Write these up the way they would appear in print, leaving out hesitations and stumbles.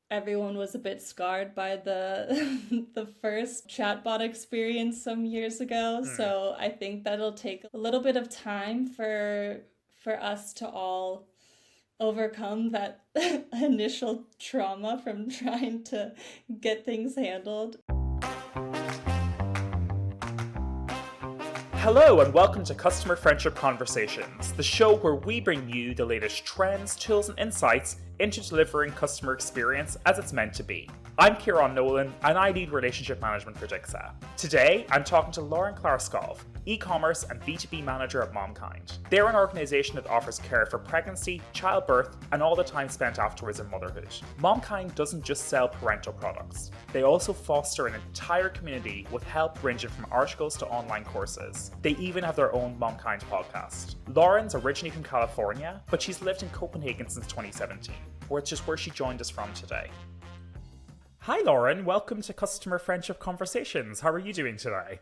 everyone was a bit scarred by the the first chatbot experience some years ago. Mm. So I think that'll take a little bit of time for us to all overcome that initial trauma from trying to get things handled. Hello, and welcome to Customer Friendship Conversations, the show where we bring you the latest trends, tools, and insights into delivering customer experience as it's meant to be. I'm Kieran Nolan, and I lead relationship management for Jigsaw. Today, I'm talking to Lauren Klarskov, E-commerce and B2B Manager at momkind. They're an organization that offers care for pregnancy, childbirth, and all the time spent afterwards in motherhood. momkind doesn't just sell parental products. They also foster an entire community with help ranging from articles to online courses. They even have their own momkind podcast. Lauren's originally from California, but she's lived in Copenhagen since 2017, which is where she joined us from today. Hi Lauren, welcome to Customer Friendship Conversations. How are you doing today?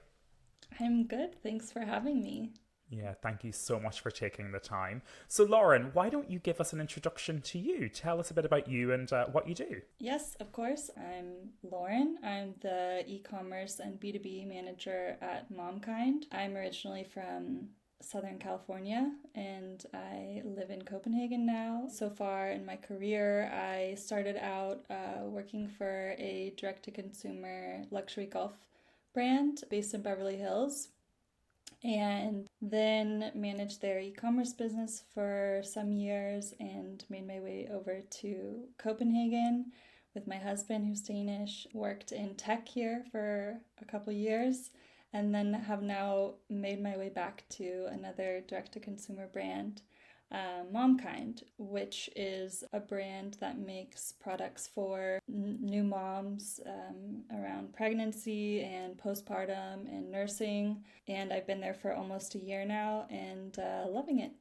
I'm good. Thanks for having me. Yeah, thank you so much for taking the time. So Lauren, why don't you give us an introduction to you? Tell us a bit about you and what you do. Yes, of course. I'm Lauren. I'm the e-commerce and B2B manager at momkind. I'm originally from Southern California and I live in Copenhagen now. So far in my career, I started out working for a direct-to-consumer luxury golf brand based in Beverly Hills, and then managed their e-commerce business for some years and made my way over to Copenhagen with my husband, who's Danish. Worked in tech here for a couple years, and then have now made my way back to another direct-to-consumer brand, momkind, which is a brand that makes products for new moms around pregnancy and postpartum and nursing. And I've been there for almost a year now and loving it.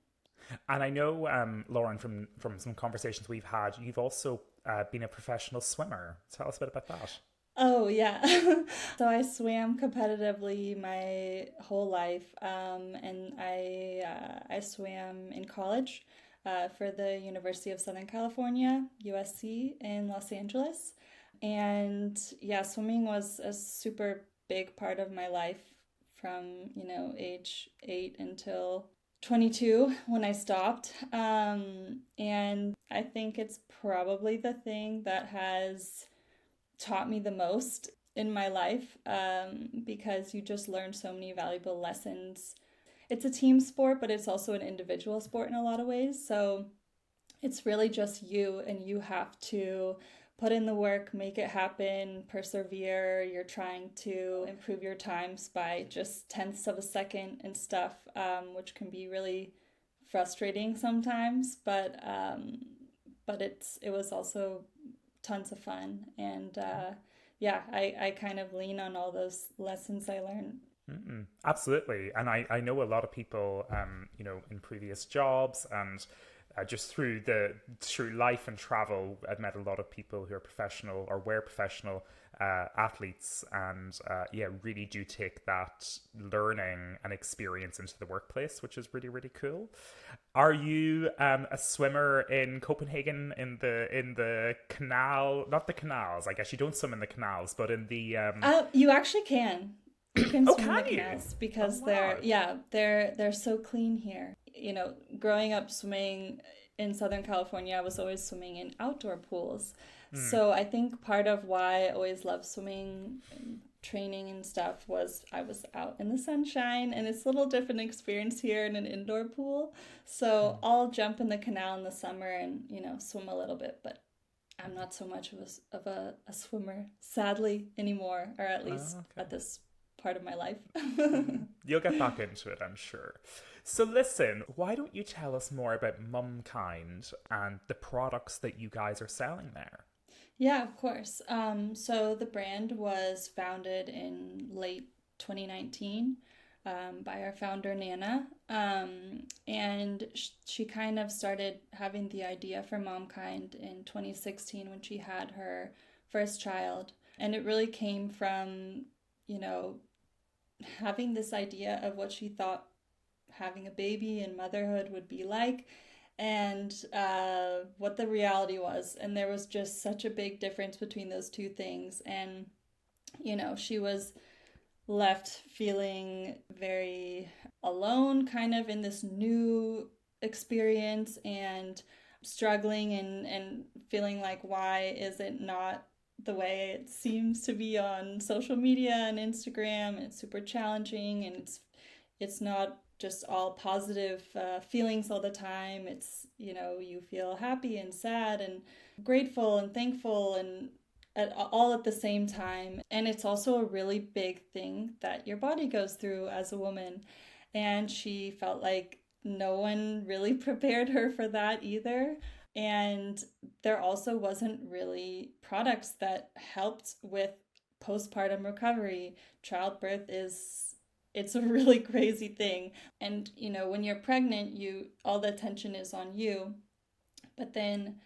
And I know, Lauren, from some conversations we've had, you've also been a professional swimmer. Tell us a bit about that. Oh, yeah. So I swam competitively my whole life, and I swam in college for the University of Southern California, USC, in Los Angeles. And yeah, swimming was a super big part of my life from, age 8 until 22 when I stopped. And I think it's probably the thing that has taught me the most in my life, because you just learn so many valuable lessons. It's a team sport, but it's also an individual sport in a lot of ways. So it's really just you, and you have to put in the work, make it happen, persevere. You're trying to improve your times by just tenths of a second and stuff, which can be really frustrating sometimes. But it was also tons of fun. And yeah, I kind of lean on all those lessons I learned. Absolutely. And I know a lot of people, in previous jobs and just through life and travel, I've met a lot of people who are professional or were professional athletes, and really do take that learning and experience into the workplace, which is really, really cool. Are you a swimmer in Copenhagen in the canal? Not the canals. I guess you don't swim in the canals, but in the You actually can. You can Oh, swim in the can you? canals Oh, because wow. they're so clean here. Growing up swimming in Southern California, I was always swimming in outdoor pools. Hmm. So I think part of why I always loved swimming and training and stuff was I was out in the sunshine, and it's a little different experience here in an indoor pool. So I'll jump in the canal in the summer and, swim a little bit, but I'm not so much of a swimmer, sadly, anymore, or at least Okay. at this part of my life. You'll get back into it, I'm sure. So listen, why don't you tell us more about momkind and the products that you guys are selling there? Yeah, of course. So the brand was founded in late 2019, by our founder, Nana. And she kind of started having the idea for Momkind in 2016 when she had her first child. And it really came from, you know, having this idea of what she thought having a baby and motherhood would be like, and what the reality was. And there was just such a big difference between those two things. And, she was left feeling very alone, kind of in this new experience, and struggling and feeling like, why is it not the way it seems to be on social media and Instagram? It's super challenging, and it's not just all positive feelings all the time. It's, you feel happy and sad and grateful and thankful and all at the same time. And it's also a really big thing that your body goes through as a woman. And she felt like no one really prepared her for that either. And there also wasn't really products that helped with postpartum recovery. Childbirth it's a really crazy thing. And when you're pregnant, all the attention is on you. But then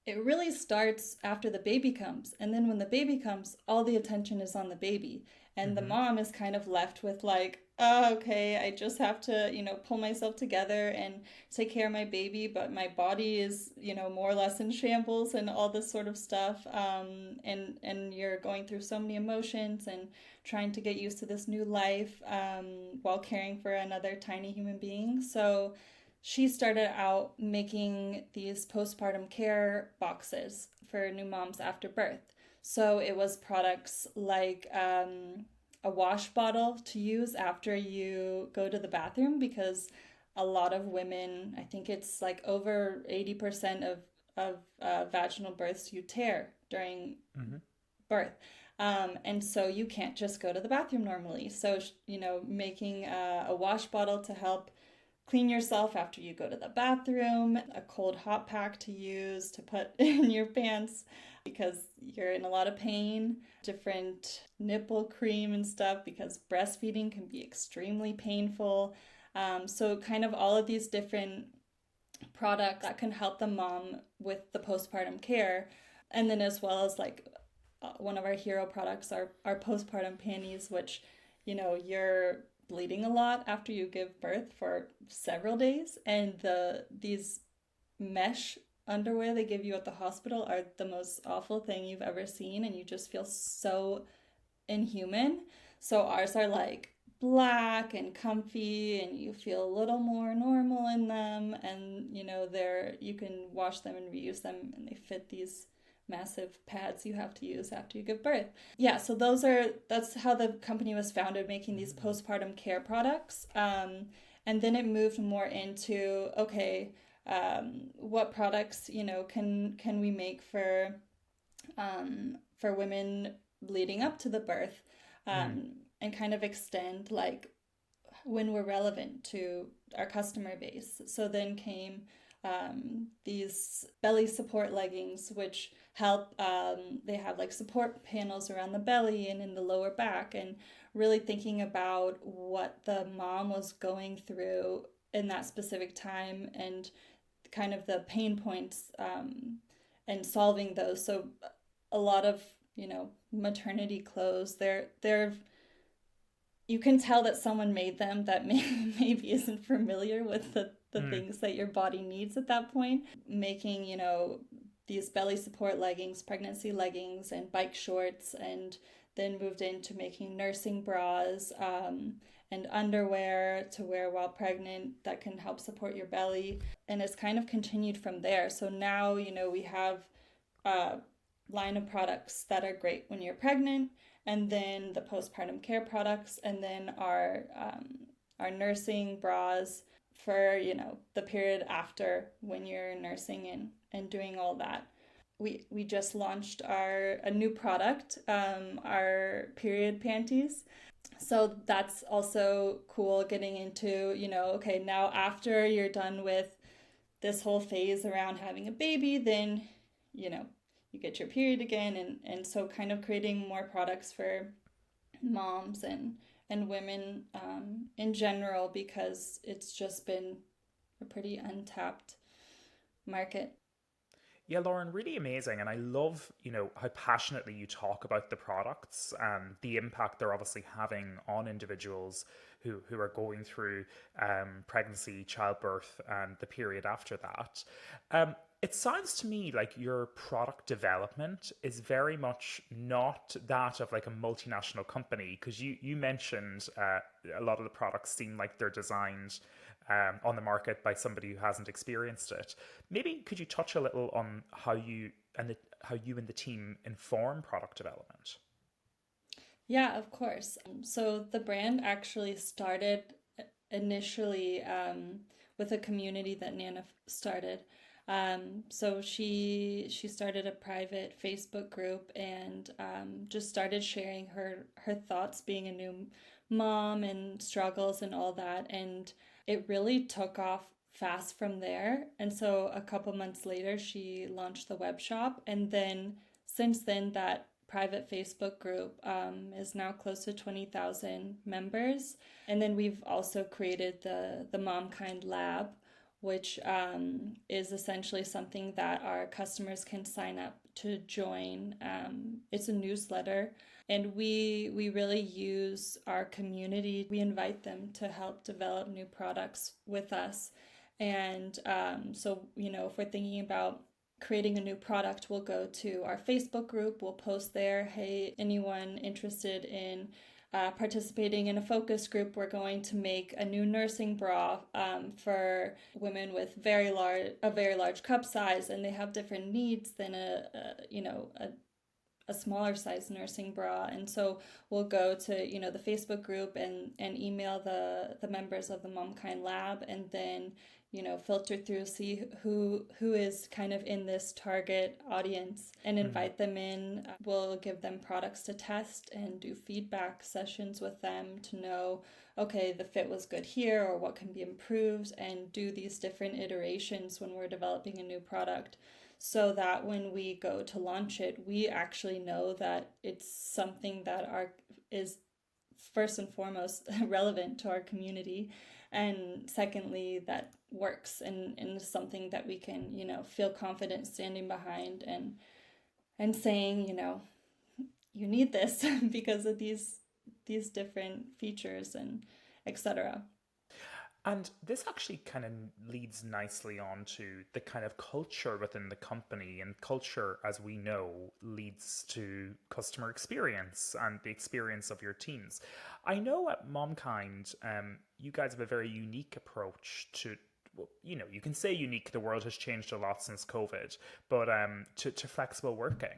it really starts after the baby comes. And then when the baby comes, all the attention is on the baby. And the mom is kind of left with like, oh, okay, I just have to, pull myself together and take care of my baby, but my body is, more or less in shambles and all this sort of stuff. And you're going through so many emotions and trying to get used to this new life while caring for another tiny human being. So she started out making these postpartum care boxes for new moms after birth. So it was products like a wash bottle to use after you go to the bathroom, because a lot of women, I think it's like over 80% of vaginal births you tear during birth. And so you can't just go to the bathroom normally. So, making a wash bottle to help clean yourself after you go to the bathroom, a cold hot pack to use to put in your pants because you're in a lot of pain, different nipple cream and stuff because breastfeeding can be extremely painful. So kind of all of these different products that can help the mom with the postpartum care. And then as well as like one of our hero products are our postpartum panties, which, you're bleeding a lot after you give birth for several days, and these mesh underwear they give you at the hospital are the most awful thing you've ever seen, and you just feel so inhuman. So ours are like black and comfy, and you feel a little more normal in them, and you can wash them and reuse them, and they fit these massive pads you have to use after you give birth. Yeah, so that's how the company was founded, making these postpartum care products. And then it moved more into, okay, what products, can we make for women leading up to the birth, and kind of extend like when we're relevant to our customer base. So then came these belly support leggings, which help. They have like support panels around the belly and in the lower back, and really thinking about what the mom was going through in that specific time and kind of the pain points, and solving those. So a lot of maternity clothes, they're you can tell that someone made them that maybe isn't familiar with the things that your body needs at that point. Making, these belly support leggings, pregnancy leggings, and bike shorts, and then moved into making nursing bras and underwear to wear while pregnant that can help support your belly. And it's kind of continued from there. So now, we have a line of products that are great when you're pregnant, and then the postpartum care products, and then our nursing bras for the period after when you're nursing and doing all that. We just launched a new product, our period panties. So that's also cool, getting into, okay, now after you're done with this whole phase around having a baby, then you get your period again, and so kind of creating more products for moms and women in general, because it's just been a pretty untapped market. Yeah, Lauren, really amazing. And I love, how passionately you talk about the products and the impact they're obviously having on individuals who are going through pregnancy, childbirth, and the period after that. It sounds to me like your product development is very much not that of like a multinational company, because you mentioned a lot of the products seem like they're designed on the market by somebody who hasn't experienced it. Maybe could you touch a little on how you and the team inform product development? Yeah, of course. So the brand actually started initially with a community that Nana started. So she started a private Facebook group and just started sharing her thoughts being a new mom and struggles and all that. And it really took off fast from there. And so a couple months later, she launched the web shop. And then since then, that private Facebook group is now close to 20,000 members. And then we've also created the momkind lab, which is essentially something that our customers can sign up to join. It's a newsletter, and we really use our community. We invite them to help develop new products with us. And so, if we're thinking about creating a new product, we'll go to our Facebook group, we'll post there, hey, anyone interested in participating in a focus group, we're going to make a new nursing bra for women with a very large cup size, and they have different needs than a smaller size nursing bra. And so we'll go to the Facebook group and email the members of the momkind lab, and then filter through, see who is kind of in this target audience and invite them in. We'll give them products to test and do feedback sessions with them to know, okay, the fit was good here or what can be improved, and do these different iterations when we're developing a new product, so that when we go to launch it, we actually know that it's something that is first and foremost relevant to our community, and secondly that works and is something that we can feel confident standing behind and saying, you need this because of these different features and etc. And this actually kind of leads nicely on to the kind of culture within the company. And culture, as we know, leads to customer experience and the experience of your teams. I know at Momkind, you guys have a very unique approach to, well, you can say unique, the world has changed a lot since COVID, but to flexible working.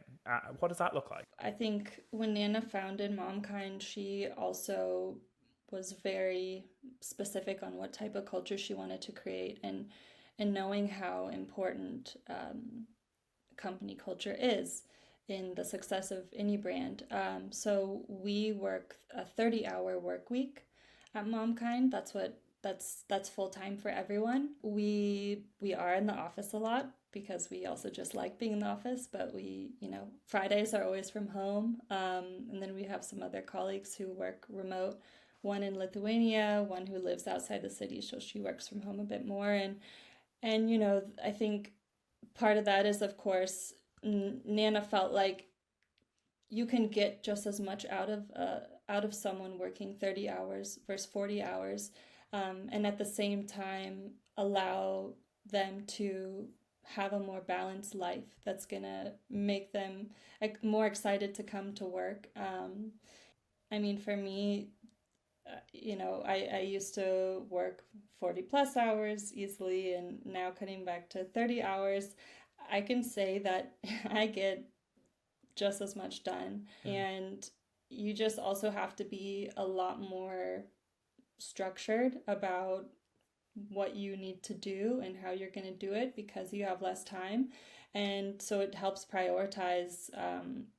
What does that look like? I think when Nana founded Momkind, she also was very specific on what type of culture she wanted to create, and knowing how important company culture is in the success of any brand. So we work a 30-hour work week at Momkind. That's full time for everyone. We are in the office a lot because we also just like being in the office, but Fridays are always from home. And then we have some other colleagues who work remote, one in Lithuania, one who lives outside the city, so she works from home a bit more. And I think part of that is, of course, Nana felt like you can get just as much out of someone working 30 hours versus 40 hours, and at the same time allow them to have a more balanced life that's gonna make them more excited to come to work. For me, I used to work 40 plus hours easily, and now cutting back to 30 hours, I can say that I get just as much done. And you just also have to be a lot more structured about what you need to do and how you're going to do it because you have less time. And so it helps prioritize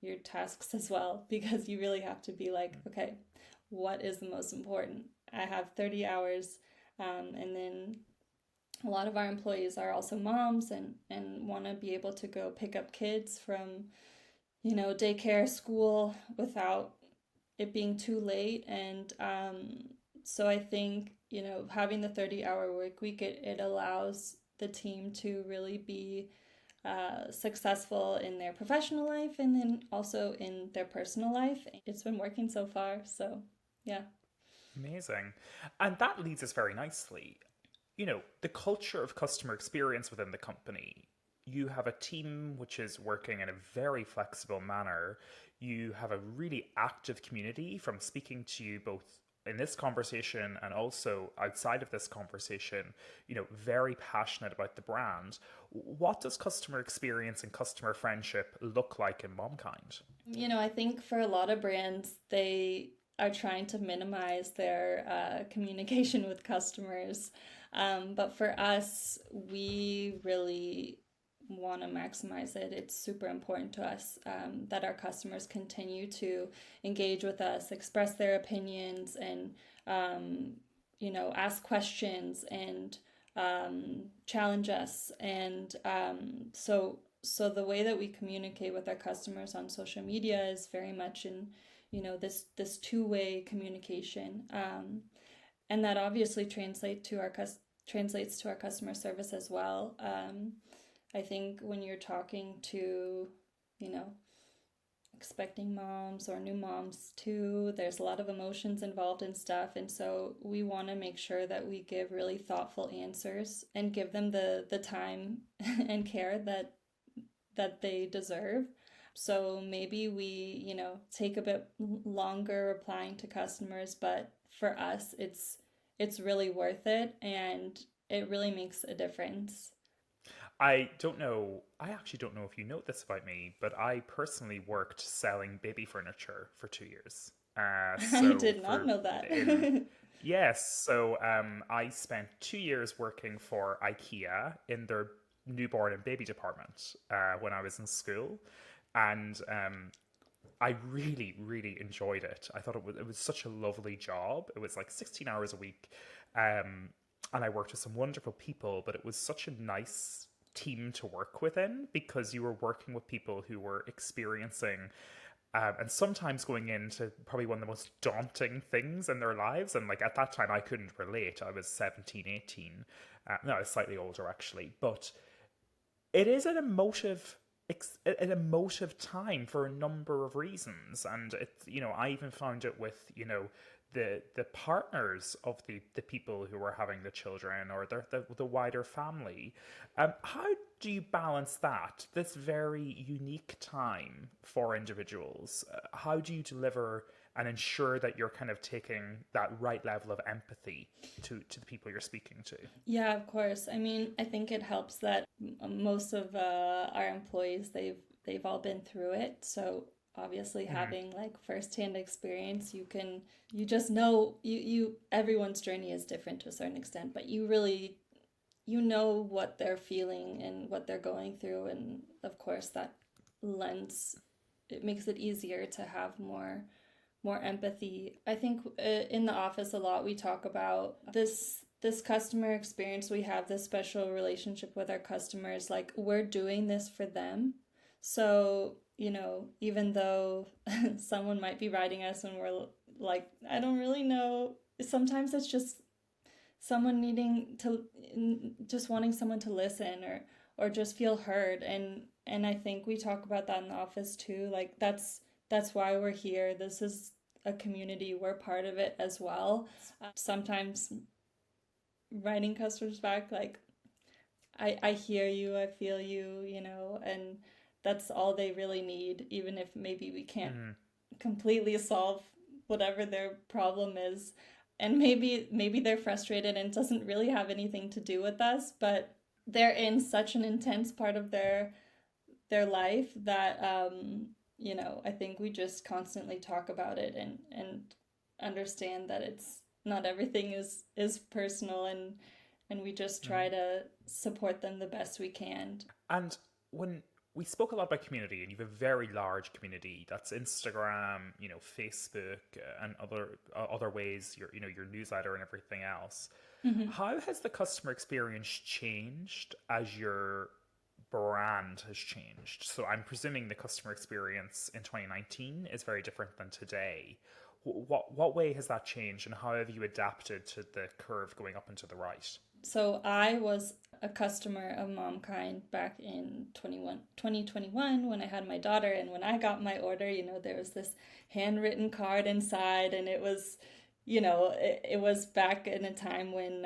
your tasks as well, because you really have to be like, okay, what is the most important? I have 30 hours, and then a lot of our employees are also moms and want to be able to go pick up kids from daycare, school, without it being too late. And so I think having the 30-hour work week, it allows the team to really be successful in their professional life and then also in their personal life. It's been working so far. So, yeah. Amazing. And that leads us very nicely. The culture of customer experience within the company. You have a team which is working in a very flexible manner. You have a really active community from speaking to you both in this conversation and also outside of this conversation, very passionate about the brand. What does customer experience and customer friendship look like in Momkind? I think for a lot of brands, they are trying to minimize their communication with customers. But for us, we really want to maximize it. It's super important to us that our customers continue to engage with us, express their opinions, and ask questions and challenge us. And so the way that we communicate with our customers on social media is very much in this two-way communication, and that obviously translates to our customer service as well. I think when you're talking to, expecting moms or new moms too, there's a lot of emotions involved and stuff. And so we want to make sure that we give really thoughtful answers and give them the time and care that they deserve. So maybe we, take a bit longer replying to customers, but for us, it's really worth it and it really makes a difference. I actually don't know if you know this about me, but I personally worked selling baby furniture for 2 years. I did not know that. Yes, so I spent 2 years working for IKEA in their newborn and baby department when I was in school. And I really, really enjoyed it. I thought it was such a lovely job. It was like 16 hours a week. And I worked with some wonderful people, but it was such a nice team to work within because you were working with people who were experiencing and sometimes going into probably one of the most daunting things in their lives. And like at that time, I couldn't relate. I was 17, 18. No, I was slightly older actually. But it is an emotive time for a number of reasons, and I even found it with the partners of the people who were having the children or the wider family. How do you balance this very unique time for individuals? How do you deliver and ensure that you're kind of taking that right level of empathy to the people you're speaking to? Yeah, of course. I mean, I think it helps that most of our employees, they've all been through it. So obviously having like firsthand experience, you just know everyone's journey is different to a certain extent, but you really, what they're feeling and what they're going through. And of course it makes it easier to have more empathy. I think in the office a lot we talk about this customer experience. We have this special relationship with our customers, like we're doing this for them. So, even though someone might be writing us and we're like, I don't really know, sometimes it's just someone just wanting someone to listen or just feel heard. And I think we talk about that in the office too. Like that's why we're here. This is a community. We're part of it as well. Sometimes writing customers back, like, I hear you, I feel you, and that's all they really need, even if maybe we can't completely solve whatever their problem is. And maybe they're frustrated and it doesn't really have anything to do with us, but they're in such an intense part of their life that I think we just constantly talk about it and understand that it's not everything is personal, and we just try to support them the best we can. And when we spoke a lot about community, and you have a very large community that's Instagram, Facebook, and other ways, your newsletter and everything else. How has the customer experience changed as your brand has changed? So I'm presuming the customer experience in 2019 is very different than today. What way has that changed, and how have you adapted to the curve going up and to the right? So I was a customer of Momkind back in 2021 when I had my daughter. And when I got my order, there was this handwritten card inside. And it was, it was back in a time when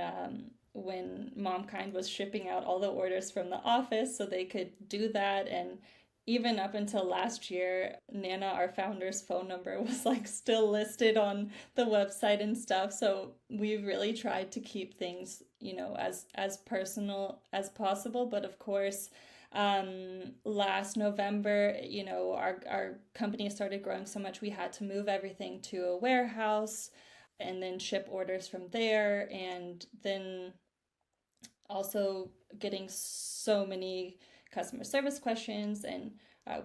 Momkind was shipping out all the orders from the office so they could do that. And even up until last year, Nana, our founder's phone number was like still listed on the website and stuff. So we've really tried to keep things, as personal as possible. But of course, last November, our company started growing so much we had to move everything to a warehouse and then ship orders from there. And then also getting so many customer service questions. And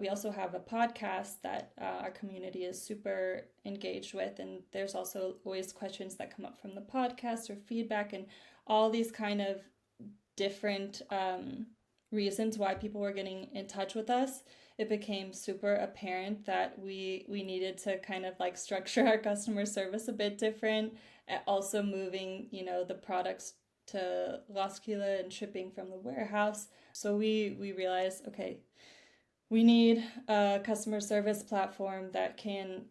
we also have a podcast that our community is super engaged with. And there's also always questions that come up from the podcast or feedback and all these kind of different reasons why people were getting in touch with us. It became super apparent that we needed to kind of like structure our customer service a bit different. Also moving, the products to Roskilde and shipping from the warehouse. So we realized, okay, we need a customer service platform that can,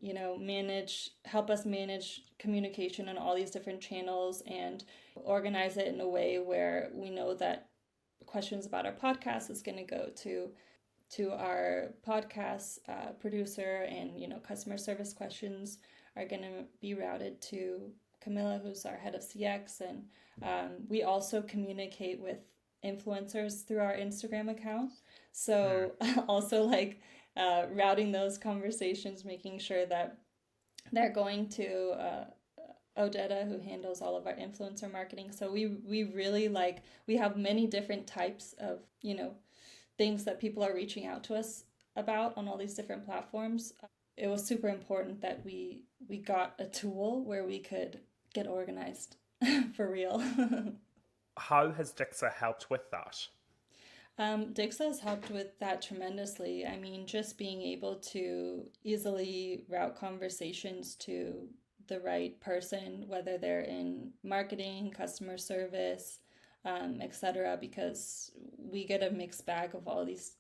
help us manage communication on all these different channels and organize it in a way where we know that questions about our podcast is going to go to our podcast producer, and customer service questions are going to be routed to Camilla, who's our head of CX. And we also communicate with influencers through our Instagram account. So also like routing those conversations, making sure that they're going to Odetta, who handles all of our influencer marketing. So we really we have many different types of, things that people are reaching out to us about on all these different platforms. It was super important that we got a tool where we could get organized for real. How has Dixa helped with that? Dixa has helped with that tremendously. I mean, just being able to easily route conversations to the right person, whether they're in marketing, customer service, etc., because we get a mixed bag of all these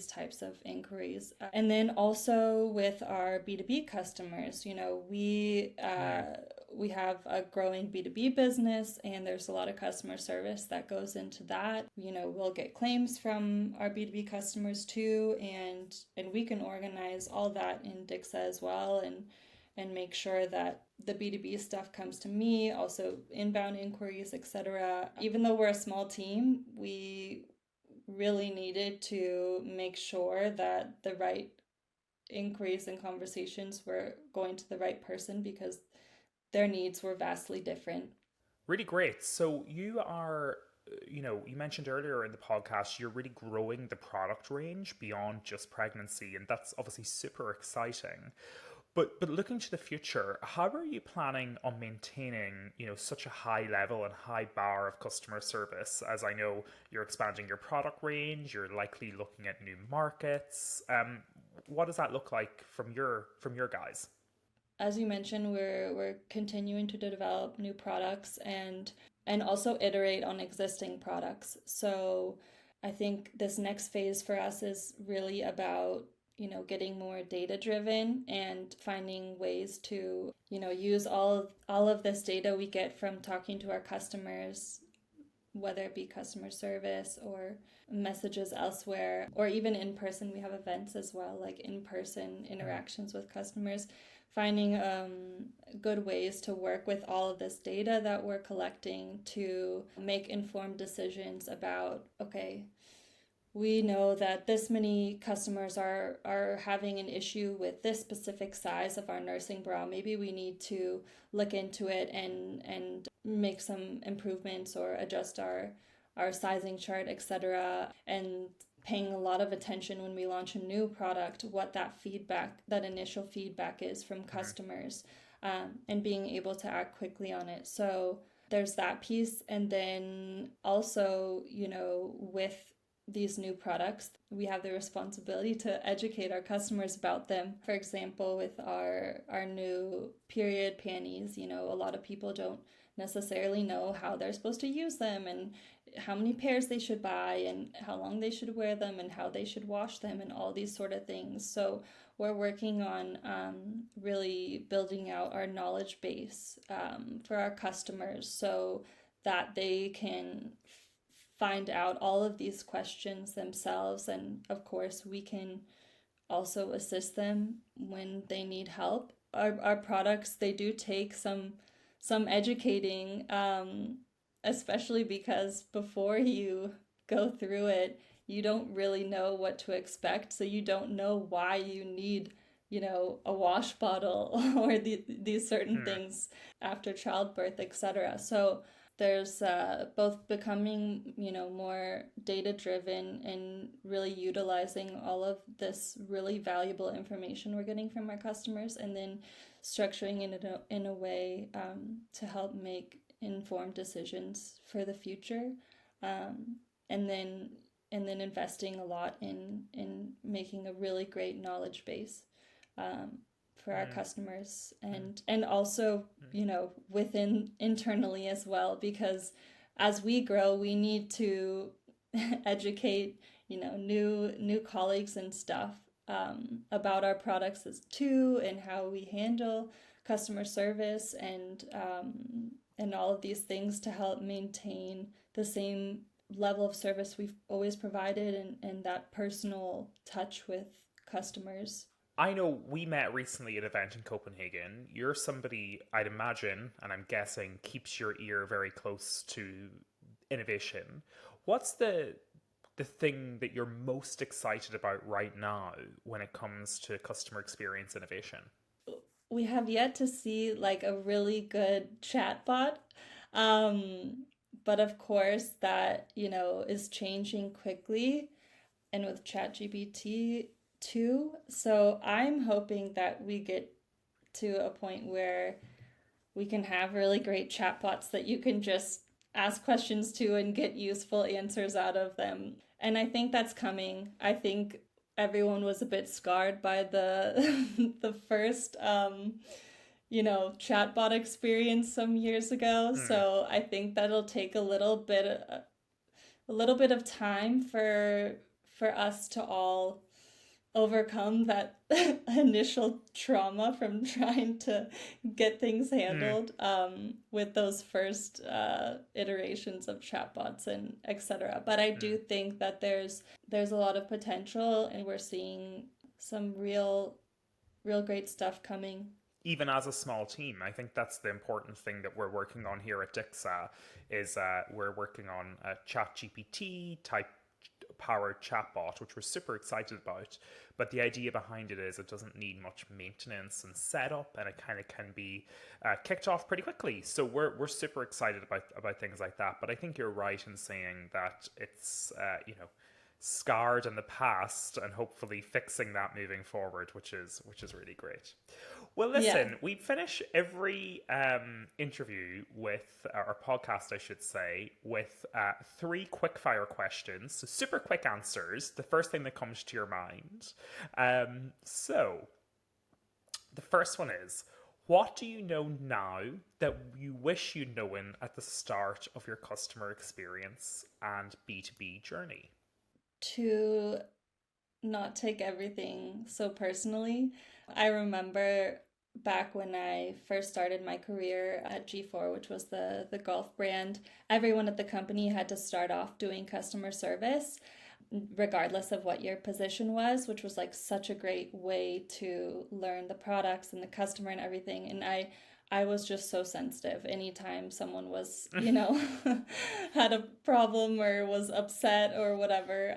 types of inquiries. And then also with our B2B customers, we have a growing B2B business, and there's a lot of customer service that goes into that. We'll get claims from our B2B customers too, and we can organize all that in Dixa as well, and make sure that the B2B stuff comes to me, also inbound inquiries, etc. Even though we're a small team, we really needed to make sure that the right inquiries and conversations were going to the right person because their needs were vastly different. Really great. So you are, you mentioned earlier in the podcast, you're really growing the product range beyond just pregnancy, and that's obviously super exciting. But looking to the future, how are you planning on maintaining, such a high level and high bar of customer service? As I know you're expanding your product range, you're likely looking at new markets. What does that look like from your guys? As you mentioned, we're continuing to develop new products and also iterate on existing products. So I think this next phase for us is really about getting more data driven and finding ways to, use all of this data we get from talking to our customers, whether it be customer service or messages elsewhere, or even in person. We have events as well, like in-person interactions with customers, finding good ways to work with all of this data that we're collecting to make informed decisions about, okay, we know that this many customers are having an issue with this specific size of our nursing bra. Maybe we need to look into it and make some improvements or adjust our sizing chart, etc. And paying a lot of attention when we launch a new product, what that initial feedback is from customers, and being able to act quickly on it. So there's that piece. And then also, with these new products, we have the responsibility to educate our customers about them. For example, with our new period panties, a lot of people don't necessarily know how they're supposed to use them and how many pairs they should buy and how long they should wear them and how they should wash them and all these sort of things. So we're working on really building out our knowledge base for our customers so that they can find out all of these questions themselves. And of course, we can also assist them when they need help. Our products, they do take some educating, especially because before you go through it, you don't really know what to expect. So you don't know why you need, a wash bottle or these certain things after childbirth, etc. So there's both becoming, more data driven and really utilizing all of this really valuable information we're getting from our customers, and then structuring it in a way to help make informed decisions for the future, and then investing a lot in making a really great knowledge base for our customers, and also within internally as well, because as we grow we need to educate new colleagues and stuff about our products as too, and how we handle customer service and all of these things to help maintain the same level of service we've always provided, and that personal touch with customers. I know we met recently at an event in Copenhagen. You're somebody, I'd imagine, and I'm guessing, keeps your ear very close to innovation. What's the thing that you're most excited about right now when it comes to customer experience innovation? We have yet to see like a really good chatbot. But of course that, is changing quickly, and with ChatGPT too. So I'm hoping that we get to a point where we can have really great chatbots that you can just ask questions to and get useful answers out of them. And I think that's coming. I think everyone was a bit scarred by the the first chatbot experience some years ago. So I think that'll take a little bit of time for us to all overcome that initial trauma from trying to get things handled with those first iterations of chatbots and etc. But I do think that there's a lot of potential, and we're seeing some real great stuff coming. Even as a small team, I think that's the important thing that we're working on here at Dixa, is we're working on a ChatGPT type powered chatbot, which we're super excited about. But the idea behind it is it doesn't need much maintenance and setup, and it kind of can be kicked off pretty quickly. So we're super excited about things like that. But I think you're right in saying that it's scarred in the past, and hopefully fixing that moving forward, which is really great. Well, listen, we finish every interview with, or podcast, I should say, with 3 quick-fire questions. So super quick answers, the first thing that comes to your mind. So the first one is, what do you know now that you wish you'd known at the start of your customer experience and B2B journey? To not take everything so personally. I remember back when I first started my career at G4, which was the golf brand, everyone at the company had to start off doing customer service, regardless of what your position was, which was like such a great way to learn the products and the customer and everything. And I was just so sensitive anytime someone was, had a problem or was upset or whatever.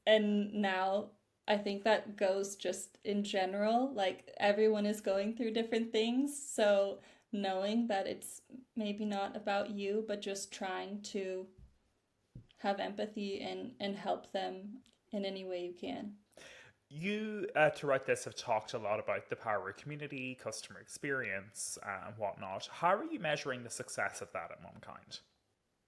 And now I think that goes just in general, like everyone is going through different things. So knowing that it's maybe not about you, but just trying to have empathy and help them in any way you can. You, throughout this, have talked a lot about the power of community, customer experience, and whatnot. How are you measuring the success of that at momkind?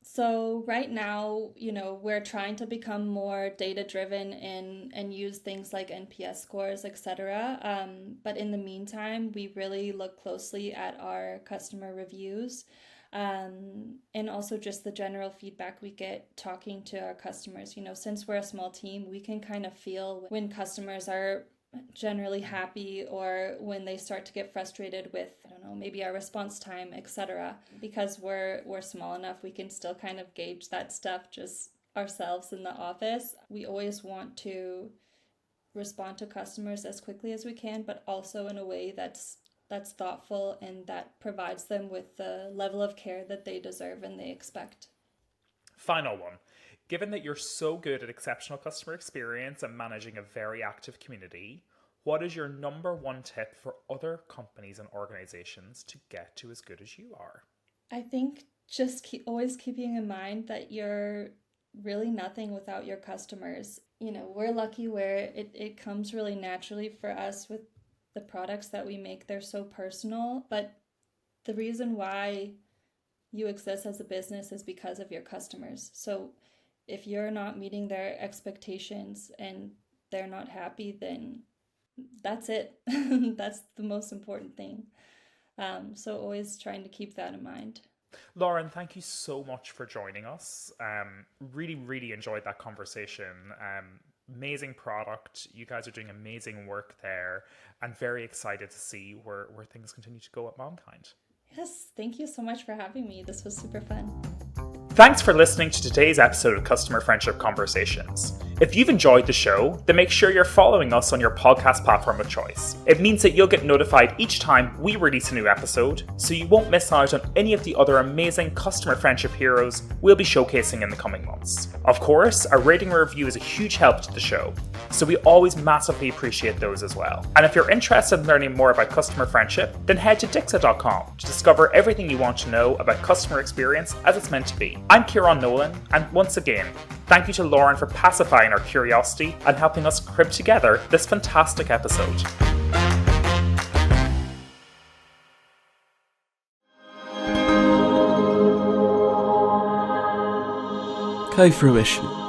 So right now, we're trying to become more data driven and use things like NPS scores, etc. But in the meantime, we really look closely at our customer reviews, and also just the general feedback we get talking to our customers. Since we're a small team, we can kind of feel when customers are generally happy or when they start to get frustrated with, I don't know, maybe our response time, etc. Because we're small enough, we can still kind of gauge that stuff just ourselves in the office. We always want to respond to customers as quickly as we can, but also in a way that's thoughtful and that provides them with the level of care that they deserve and they expect. Final one. Given that you're so good at exceptional customer experience and managing a very active community, what is your number one tip for other companies and organizations to get to as good as you are? I think just always keeping in mind that you're really nothing without your customers. We're lucky where it comes really naturally for us with the products that we make. They're so personal, but the reason why you exist as a business is because of your customers. So if you're not meeting their expectations and they're not happy, then that's it. That's the most important thing. So always trying to keep that in mind. Lauren, thank you so much for joining us. Really, really enjoyed that conversation. Amazing product. You guys are doing amazing work there, and very excited to see where things continue to go at Momkind. Yes, thank you so much for having me. This was super fun. Thanks for listening to today's episode of Customer Friendship Conversations. If you've enjoyed the show, then make sure you're following us on your podcast platform of choice. It means that you'll get notified each time we release a new episode, so you won't miss out on any of the other amazing customer friendship heroes we'll be showcasing in the coming months. Of course, a rating or review is a huge help to the show, so we always massively appreciate those as well. And if you're interested in learning more about customer friendship, then head to Dixa.com to discover everything you want to know about customer experience as it's meant to be. I'm Kieran Nolan, and once again, thank you to Lauren for pacifying our curiosity and helping us crib together this fantastic episode. Co-fruition.